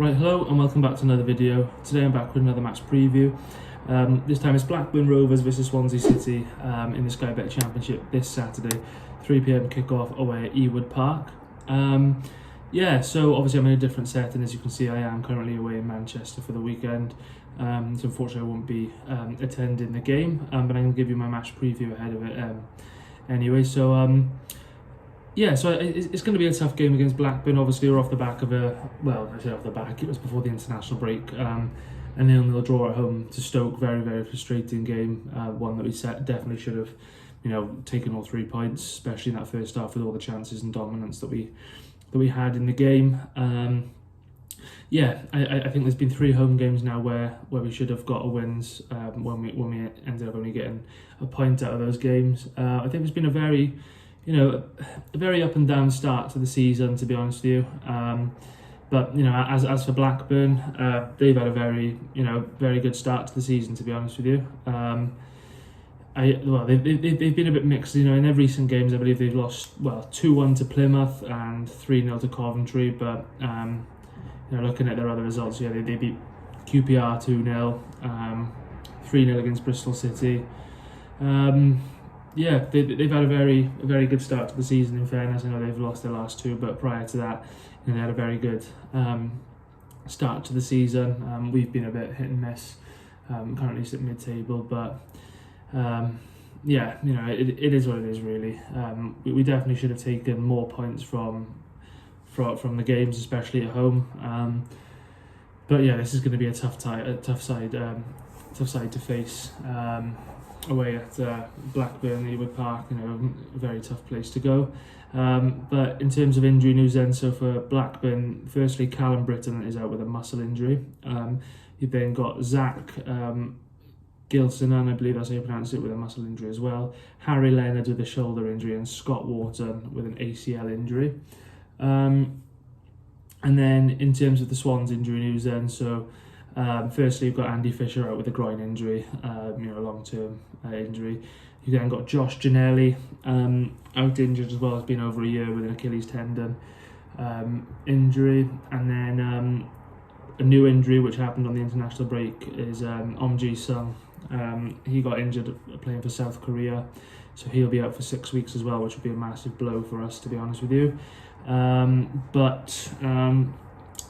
Right, hello and welcome back to another video. Today I'm back with another match preview. This time it's Blackburn Rovers versus Swansea City in the Sky Bet Championship this Saturday, 3 p.m. kickoff away at Ewood Park. So obviously I'm in a different setting. As you can see, I am currently away in Manchester for the weekend. So unfortunately I won't be attending the game, but I'm going to give you my match preview ahead of it anyway. It's going to be a tough game against Blackburn. Obviously, we're off the back of I say off the back, it was before the international break. A 0-0 draw at home to Stoke, very, very frustrating game. One that we definitely should have, taken all 3 points, especially in that first half with all the chances and dominance that we had in the game. I think there's been 3 home games now where we should have got a wins when we ended up only getting a point out of those games. I think it's been a very up and down start to the season, to be honest with you. But as for Blackburn, they've had a very good start to the season, to be honest with you. They've been a bit mixed. In their recent games, I believe they've lost 2-1 to Plymouth and 3-0 to Coventry. But looking at their other results, they beat QPR 2-0, 3-0 against Bristol City. They've had a very good start to the season. In fairness, I know they've lost their last 2, but prior to that, they had a very good start to the season. We've been a bit hit and miss. Currently sitting mid-table, but it is what it is, really. We definitely should have taken more points from the games, especially at home. This is going to be a tough side to face. Away at Blackburn, Ewood Park, a very tough place to go. But in terms of injury news then, so for Blackburn, firstly, Callum Britton is out with a muscle injury. You've then got Zach Gilsonan, I believe that's how you pronounce it, with a muscle injury as well. Harry Leonard with a shoulder injury, and Scott Wharton with an ACL injury. And then in terms of the Swans injury news then, so firstly, you've got Andy Fisher out with a groin injury, a long-term injury. You've then got Josh Ginnelly out injured as well. It's been over a year with an Achilles tendon injury. And then a new injury which happened on the international break is Omji Sung. He got injured playing for South Korea, so he'll be out for 6 weeks as well, which would be a massive blow for us, to be honest with you.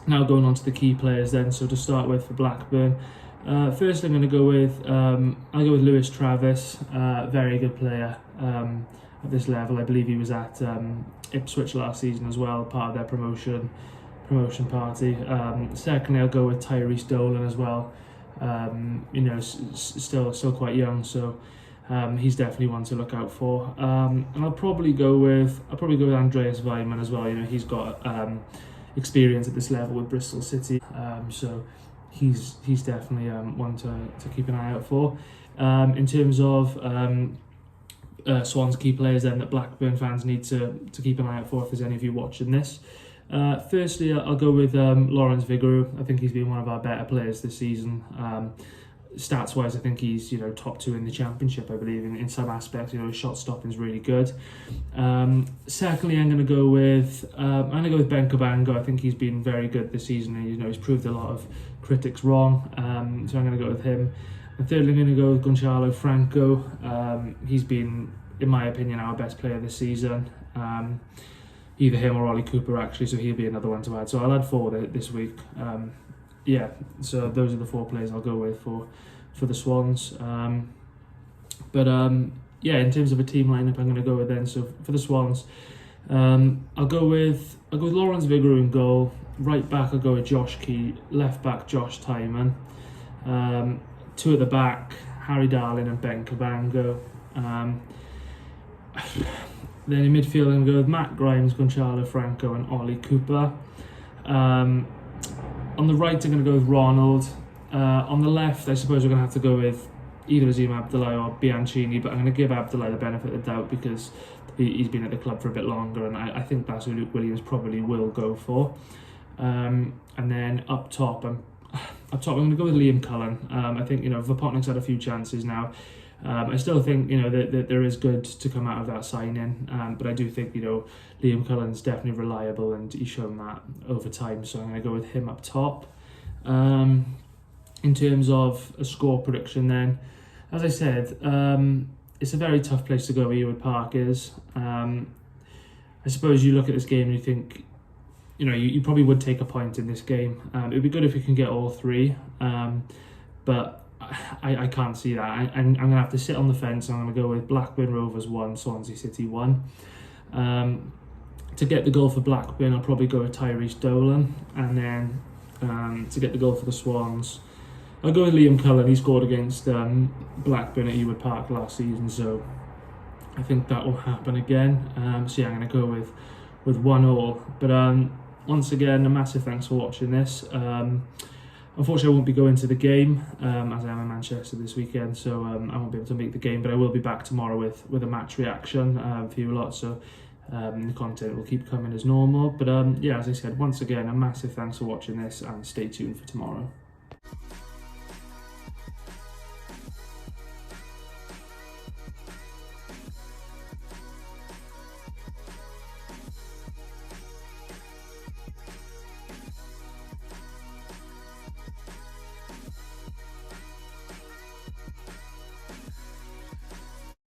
Now going on to the key players then. So to start with for Blackburn, first I'm going to go with Lewis Travis, very good player at this level. I believe he was at Ipswich last season as well, part of their promotion party. Secondly, I'll go with Tyrese Dolan as well. Still quite young, so he's definitely one to look out for. And I'll probably go with Andreas Weimann as well. He's got experience at this level with Bristol City, so he's definitely one to keep an eye out for. In terms of Swans key players then that Blackburn fans need to keep an eye out for, if there's any of you watching this. Firstly, I'll go with Lawrence Vigouroux. I think he's been one of our better players this season. Stats wise, I think he's top 2 in the championship, I believe, in some aspects. His shot stopping is really good. Secondly, I'm going to go with Ben Cabango. I think he's been very good this season, and he's proved a lot of critics wrong. So I'm going to go with him. And thirdly, I'm going to go with Gonçalo Franco. He's been, in my opinion, our best player this season. Either him or Ollie Cooper, actually, so he'll be another one to add. So I'll add 4 this week. So those are the 4 players I'll go with for the Swans. In terms of a team lineup, I'm going to go with then. So for the Swans, I'll go with Lawrence Vigouroux in goal. Right back, I'll go with Josh Key. Left back, Josh Tyman. 2 at the back, Harry Darling and Ben Cabango. Then in midfield, I'm going to go with Matt Grimes, Gonçalo Franco and Ollie Cooper. On the right, I'm going to go with Ronald. On the left, I suppose we're going to have to go with either Azim Abdullah or Bianchini, but I'm going to give Abdullah the benefit of the doubt because he's been at the club for a bit longer, and I think that's who Luke Williams probably will go for. And then up top, I'm going to go with Liam Cullen. I think Vopotnik's had a few chances now. I still think, that there is good to come out of that signing, but I do think, Liam Cullen's definitely reliable, and he's shown that over time, so I'm going to go with him up top. In terms of a score prediction then, as I said, it's a very tough place to go, Ewood Park is. I suppose you look at this game and you think, you probably would take a point in this game. It would be good if you can get all three, but I can't see that. I'm going to have to sit on the fence. I'm going to go with Blackburn Rovers 1, Swansea City 1. To get the goal for Blackburn, I'll probably go with Tyrese Dolan, and then to get the goal for the Swans, I'll go with Liam Cullen. He scored against Blackburn at Ewood Park last season, so I think that will happen again. So yeah, I'm going to go with 1-1. But once again, a massive thanks for watching this. Unfortunately, I won't be going to the game as I am in Manchester this weekend, so I won't be able to make the game, but I will be back tomorrow with a match reaction for you lot, so the content will keep coming as normal. But yeah, as I said, once again, a massive thanks for watching this, and stay tuned for tomorrow.